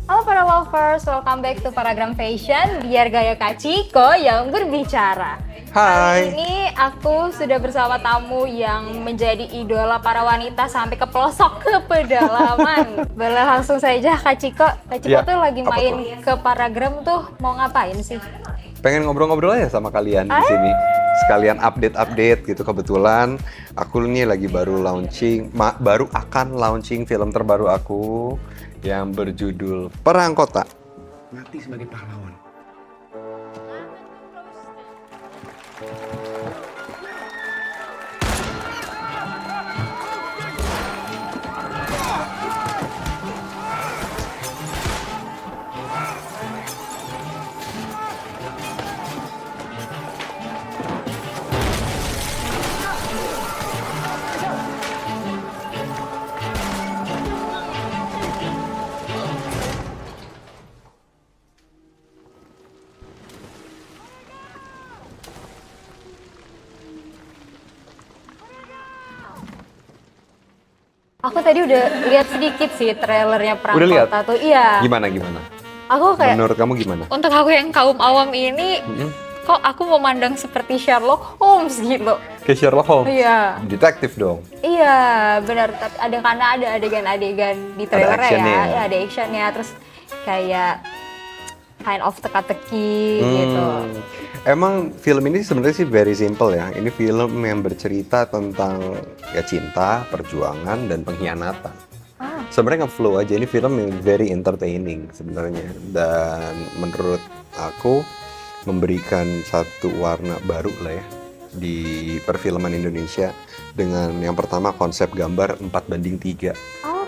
Halo para lovers, welcome back to Paragram Fashion, biar gaya Kak Ciko yang berbicara. Kali Hai. ini aku sudah bersama tamu yang menjadi idola para wanita sampai ke pelosok ke pedalaman. Boleh langsung saja Kak Ciko. Kak Ciko Ya, tuh lagi apa main tuh? ke Paragram tuh mau ngapain sih? Pengen ngobrol-ngobrol aja sama kalian di sini. Sekalian update-update gitu. Kebetulan aku nih lagi baru akan launching film terbaru aku yang berjudul Perang Kota. Mati sebagai pahlawan. Aku tadi udah lihat sedikit sih trailernya Perang Udah lihat? Kota tuh. Iya. Gimana? Aku kayak Menurut kamu gimana? untuk aku yang kaum awam ini Mm-mm. kok aku memandang seperti Sherlock Holmes gitu. Kayak Sherlock Holmes. Iya. Detektif dong. Iya, benar. Tapi karena ada adegan-adegan di trailernya actionnya ya. ya? Ya, ada actionnya, terus kayak kind of teka-teki gitu. Emang film ini sebenarnya sih very simple ya. Ini film yang bercerita tentang ya cinta, perjuangan, dan pengkhianatan. Ah, Sebenarnya nge-flow aja. Ini film yang very entertaining sebenarnya. Dan menurut aku memberikan satu warna baru lah ya di perfilman Indonesia. Dengan yang pertama konsep gambar 4:3. oh,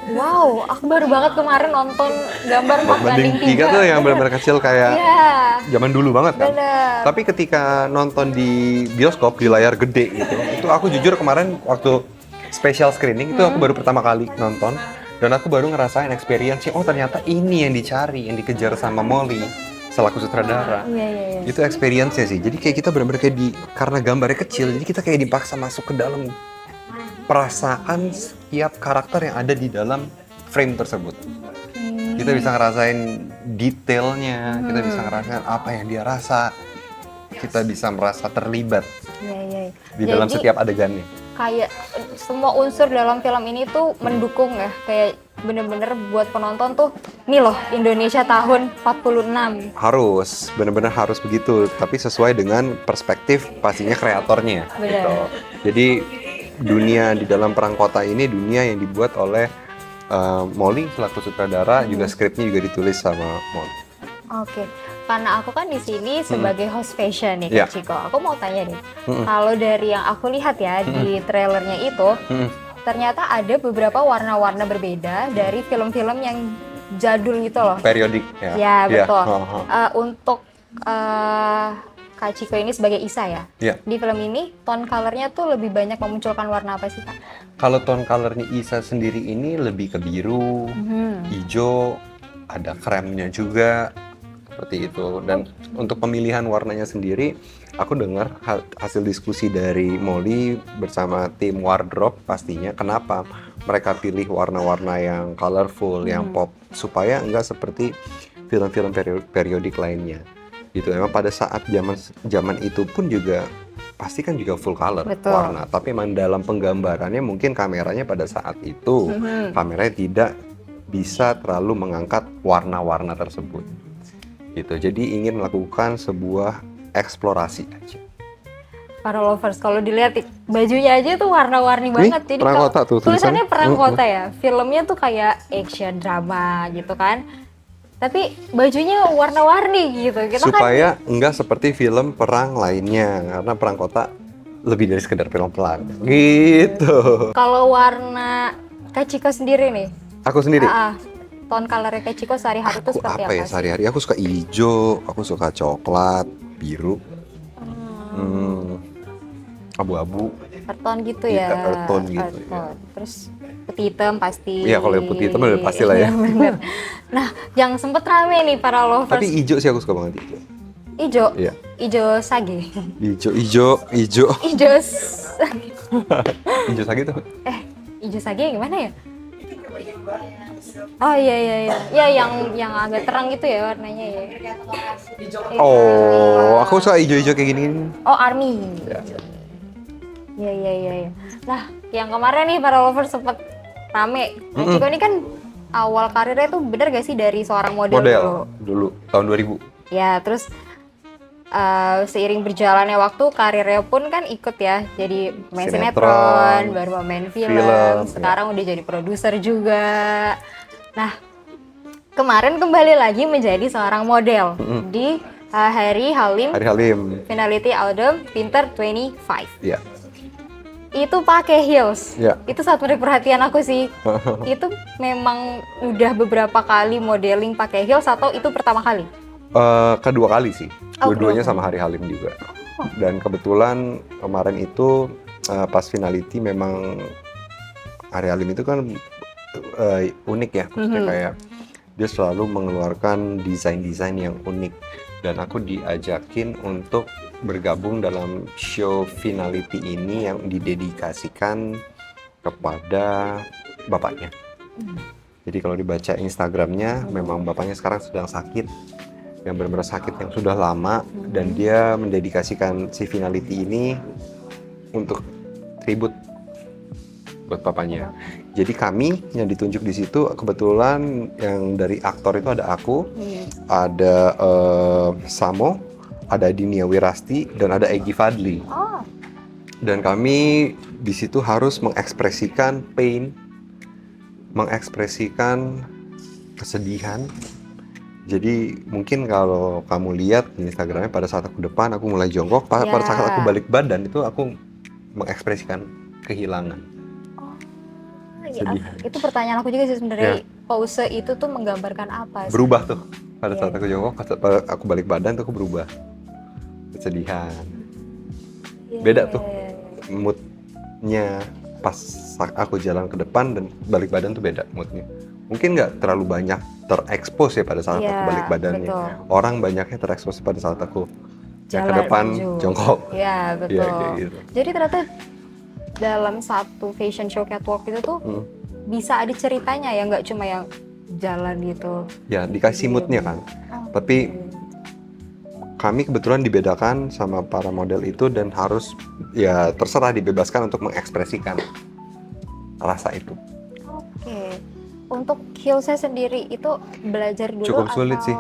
wow, aku baru banget kemarin nonton gambar 4:3. 4:3 tuh yang benar-benar kecil kayak Iya, zaman dulu banget kan. bener. Tapi ketika nonton di bioskop di layar gede gitu, itu aku jujur kemarin waktu special screening itu aku baru pertama kali nonton dan aku baru ngerasain experience oh ternyata ini yang dicari, yang dikejar sama Molly selaku sutradara. Iya. Itu experience-nya sih. Jadi kayak kita benar-benar kayak karena gambarnya kecil, jadi kita kayak dipaksa masuk ke dalam perasaan setiap karakter yang ada di dalam frame tersebut. Kita bisa ngerasain detailnya, kita bisa ngerasain apa yang dia rasa, kita bisa merasa terlibat Iya. di dalam Jadi, setiap adegannya. kayak semua unsur dalam film ini tuh mendukung ya, kayak bener-bener buat penonton tuh nih loh Indonesia tahun 46. Harus, benar-benar harus begitu, tapi sesuai dengan perspektif pastinya kreatornya. Benar. Gitu. Jadi dunia di dalam Perang Kota ini dunia yang dibuat oleh Molly selaku sutradara, juga skripnya juga ditulis sama Molly. Oke, karena aku kan di sini sebagai host fashion nih, Iya. Kak Ciko. Aku mau tanya nih, kalau dari yang aku lihat ya di trailernya itu, ternyata ada beberapa warna-warna berbeda dari film-film yang jadul gitu loh. Periodik ya. Ya, betul. Oh, oh. Untuk Kak Ciko ini sebagai Isa ya, Iya. di film ini tone colornya tuh lebih banyak memunculkan warna apa sih, Kak? Kalau tone colornya Isa sendiri ini lebih ke biru, hijau, ada kremnya juga, seperti itu. Dan untuk pemilihan warnanya sendiri, aku dengar hasil diskusi dari Molly bersama tim wardrobe pastinya. Kenapa mereka pilih warna-warna yang colorful, yang pop, supaya enggak seperti film-film periodik lainnya. Gitu. Emang pada saat zaman itu pun juga pasti kan juga full color Betul. warna, tapi emang dalam penggambarannya mungkin kameranya pada saat itu kameranya tidak bisa terlalu mengangkat warna-warna tersebut. Gitu. Jadi ingin melakukan sebuah eksplorasi aja. Para lovers, kalau dilihat bajunya aja tuh warna-warni banget. Jadi Perang kalau Kota tuh tulisannya tulisannya. Perang Kota ya. Filmnya tuh kayak action drama gitu kan. Tapi bajunya warna-warni gitu. Kita Supaya enggak seperti film perang lainnya, karena Perang Kota lebih dari sekedar film perang. Gitu. kalau warna Kak Ciko sendiri nih, Aku sendiri. tone colornya Kak Ciko sehari-hari tuh Aku seperti apa ya apa sih? sehari-hari? Aku suka hijau, aku suka coklat, biru, abu-abu. Earth tone gitu Iya, ya. earth tone gitu, Earth ya. tone. Terus putih hitam pasti. Iya, kalau yang putih hitam udah pasti lah ya. Iya, bener. Nah, yang sempet rame nih para lovers. Tapi hijau sih aku suka banget hijau. Ijo. Iya. Ijo sage. Hijau. Ijo Hijau sage tuh. ijo sage gimana ya? Oh iya. Ya yang agak terang gitu ya warnanya ya. Oh, aku suka hijau-hijau kayak gini. Oh, Army. Iya. Nah, yang kemarin nih para lovers sempet rame. Nah, Ciko ini kan awal karirnya tuh bener gak sih dari seorang model dulu tahun 2000. Ya, terus seiring berjalannya waktu karirnya pun kan ikut ya, jadi main sinetron, baru main film, sekarang udah jadi produser juga. Nah, kemarin kembali lagi menjadi seorang model di Harry Halim Finality Autumn Winter 25. Iya. Itu pakai heels. Ya. Itu sangat menarik perhatian aku sih. Itu memang udah beberapa kali modeling pakai heels atau itu pertama kali? Kedua kali sih. Dua-duanya sama Harry Halim juga. Dan kebetulan kemarin itu pas finality memang Harry Halim itu kan unik ya. Maksudnya kayak dia selalu mengeluarkan desain-desain yang unik. Dan aku diajakin untuk bergabung dalam show finality ini yang didedikasikan kepada bapaknya. Jadi kalau dibaca Instagramnya, memang bapaknya sekarang sedang sakit, yang benar-benar sakit yang sudah lama, dan dia mendedikasikan si finality ini untuk tribut buat papanya. Jadi kami yang ditunjuk di situ kebetulan yang dari aktor itu ada aku, ada Samo, ada Dinia Wirasti, dan ada Egy Fadli. Dan kami di situ harus mengekspresikan pain, mengekspresikan kesedihan. Jadi mungkin kalau kamu lihat di Instagramnya pada saat aku depan aku mulai jongkok, pada saat aku balik badan itu aku mengekspresikan kehilangan. Itu pertanyaan aku juga sih sebenarnya. Pose itu tuh menggambarkan apa sih? Berubah tuh pada saat aku jongkok, pada aku balik badan tuh aku berubah, kesedihan. Beda tuh moodnya pas aku jalan ke depan dan balik badan tuh beda moodnya. Mungkin nggak terlalu banyak terekspos ya pada saat aku balik badannya. Betul. Orang banyaknya terekspos pada saat aku jalan ke depan jongkok. Iya betul. Ya, kayak gitu. Jadi ternyata dalam satu fashion show catwalk itu tuh bisa ada ceritanya ya, nggak cuma yang jalan gitu. Ya dikasih moodnya kan. Tapi kami kebetulan dibedakan sama para model itu dan harus ya terserah dibebaskan untuk mengekspresikan rasa itu. Oke. Untuk heelsnya sendiri itu belajar dulu cukup sulit sih.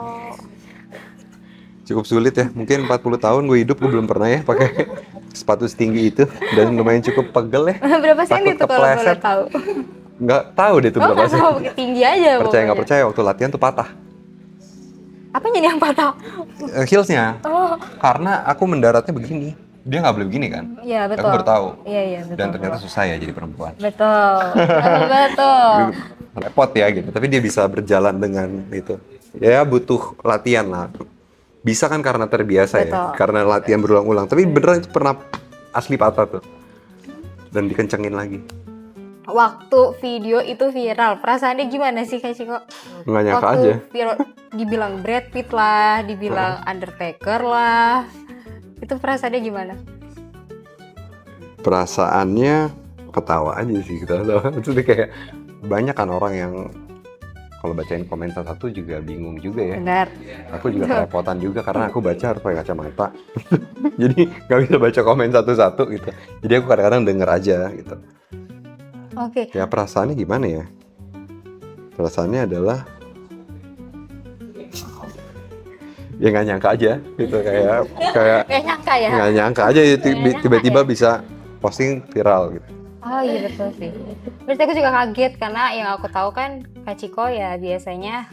Cukup sulit ya. Mungkin 40 tahun gue hidup gue belum pernah ya pakai sepatu setinggi itu dan lumayan cukup pegel ya. Berapa senti itu kalau boleh tahu? Nggak tahu deh itu berapa senti. Oh, tinggi aja. Percaya nggak percaya waktu latihan tuh patah. Apanya nih yang patah? Heelsnya. Karena aku mendaratnya begini. Dia nggak boleh begini kan? Iya betul. Aku baru tahu. Iya betul. Dan ternyata susah ya jadi perempuan. Betul. Betul. Repot ya gitu. Tapi dia bisa berjalan dengan itu. Ya butuh latihan lah. Bisa kan karena terbiasa ya, karena latihan berulang-ulang. Tapi beneran itu pernah asli patah tuh. Dan dikencengin lagi. Waktu video itu viral, perasaannya gimana sih Kak Ciko? Nggak nyangka aja. Viral, dibilang Brad Pitt lah, dibilang Undertaker lah. Itu perasaannya gimana? Perasaannya ketawa aja sih, ketawa. Itu kayak banyak kan orang yang kalau bacain komen satu juga bingung juga ya. Benar. Aku juga kerepotan juga karena aku baca harus pakai kacamata. Jadi nggak bisa baca komen satu-satu gitu. Jadi aku kadang-kadang denger aja gitu. Oke. Ya perasaannya gimana ya? Perasaannya adalah ya nggak nyangka aja gitu kayak nggak nyangka aja tiba-tiba bisa posting viral gitu. Oh iya betul sih. Berarti aku juga kaget karena yang aku tahu kan Kak Ciko ya biasanya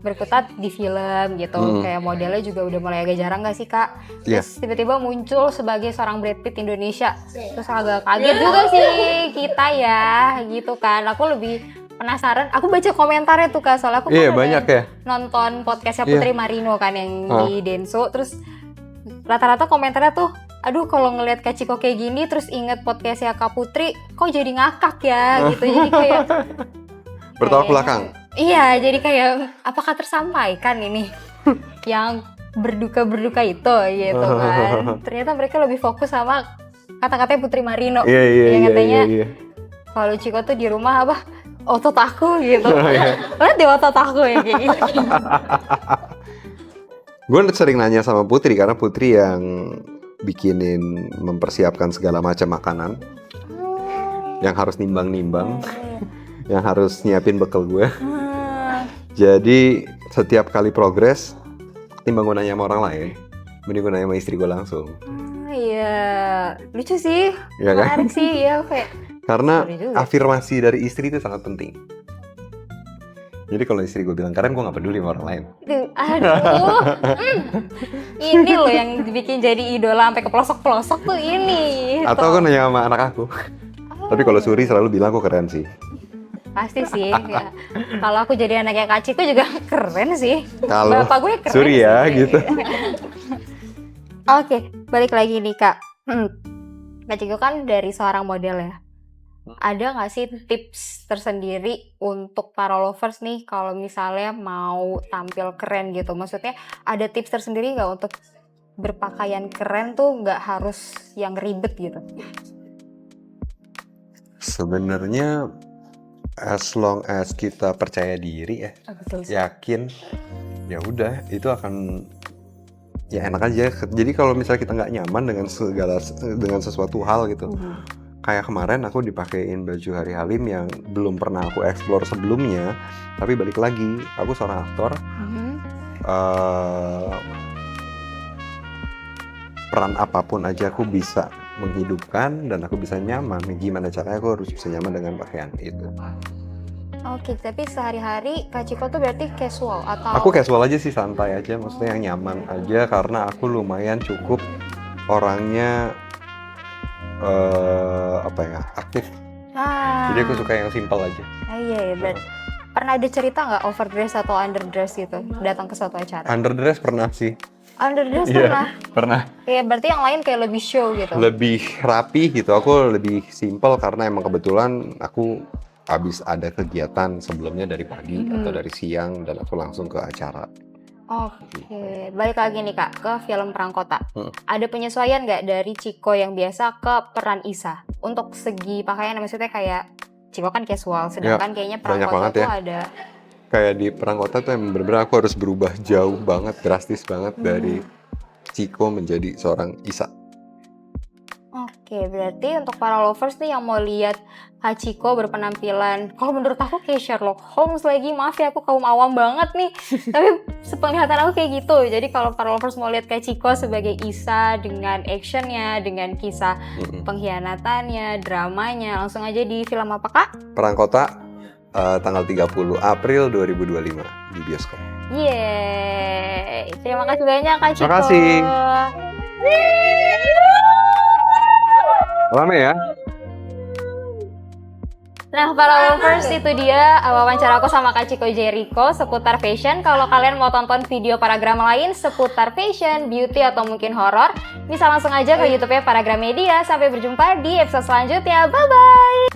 berkutat di film gitu, kayak modelnya juga udah mulai agak jarang gak sih Kak? Terus tiba-tiba muncul sebagai seorang Brad Pitt Indonesia, terus agak kaget juga sih kita ya gitu kan. Aku lebih penasaran, aku baca komentarnya tuh Kak, soalnya aku banyak ya nonton podcastnya Putri Marino kan yang di Denso, terus rata-rata komentarnya tuh, aduh kalau ngelihat Kak Ciko kayak gini terus inget podcastnya Kak Putri, kok jadi ngakak ya gitu, jadi kayak bertolak belakang. Iya, jadi kayak apakah tersampaikan ini yang berduka itu gitu kan. Ternyata mereka lebih fokus sama kata-katanya Putri Marino. Yang katanya kalau Ciko tuh di rumah otot aku gitu. Lihat di otot aku ya kayak gitu. Gue sering nanya sama Putri karena Putri yang bikinin mempersiapkan segala macam makanan yang harus nimbang-nimbang, yang harus nyiapin bekal gue. Jadi setiap kali progres, ketimbang gue nanya sama orang lain, mending gue nanya sama istri gue langsung. Iya, lucu sih, Iya kan? menarik sih ya kayak. Karena Sorry juga. afirmasi dari istri itu sangat penting. Jadi kalau istri gue bilang keren, gue nggak peduli sama orang lain. Aduh, ini loh yang dibikin jadi idola sampai ke pelosok-pelosok tuh ini. Atau gue nanya sama anak aku. Tapi kalau Suri selalu bilang aku keren sih. Pasti sih. Ya. Kalau aku jadi anaknya Kak Ciko juga keren sih. Kalau Bapak gue keren Suri ya sih. gitu. Oke, balik lagi nih Kak. Kak Ciko kan dari seorang model ya. Ada nggak sih tips tersendiri untuk para lovers nih kalau misalnya mau tampil keren gitu? Maksudnya ada tips tersendiri nggak untuk berpakaian keren tuh nggak harus yang ribet gitu? Sebenarnya as long as kita percaya diri ya, Betul. yakin, ya udah itu akan ya enak aja. Jadi kalau misalnya kita nggak nyaman dengan sesuatu hal gitu. Kayak kemarin aku dipakein baju Hari Halim yang belum pernah aku explore sebelumnya, tapi balik lagi, aku seorang aktor, peran apapun aja aku bisa menghidupkan dan aku bisa nyaman. Gimana caranya aku harus bisa nyaman dengan pakaian itu. Oke, tapi sehari-hari Kak Ciko tuh berarti casual atau? Aku casual aja sih, santai aja, maksudnya yang nyaman aja karena aku lumayan cukup orangnya aktif. Jadi aku suka yang simple aja. Iya, berarti pernah ada cerita nggak overdress atau underdress gitu datang ke suatu acara? Underdress pernah sih. Underdress Pernah. Ya berarti yang lain kayak lebih show gitu. Lebih rapi gitu. Aku lebih simple karena emang kebetulan aku habis ada kegiatan sebelumnya dari pagi atau dari siang dan aku langsung ke acara. Oke, balik lagi nih Kak ke film Perang Kota. Ada penyesuaian nggak dari Ciko yang biasa ke peran Isa? Untuk segi pakaian maksudnya kayak Ciko kan casual, sedangkan kayaknya Perang Kota tuh ada. Kayak di Perang Kota tuh emang bener-bener aku harus berubah jauh banget, drastis banget dari Ciko menjadi seorang Isa. Oke, berarti untuk para lovers nih yang mau lihat Hachiko berpenampilan, kalau menurut aku kayak Sherlock Holmes lagi, maaf ya aku kaum awam banget nih, tapi sepenglihatan aku kayak gitu. Jadi kalau para lovers mau lihat Hachiko sebagai Isa dengan actionnya, dengan kisah pengkhianatannya, dramanya, langsung aja di film apa Kak? Perang Kota, tanggal 30 April 2025 di bioskop. Yeay, terima kasih banyak Kak Ciko. Terima kasih. Rame ya? Nah, para lovers, itu dia wawancara aku sama Kak Ciko Jericho seputar fashion. Kalau kalian mau tonton video Paragram lain seputar fashion, beauty, atau mungkin horor, bisa langsung aja ke YouTube-nya Paragram Media. Sampai berjumpa di episode selanjutnya. Bye-bye!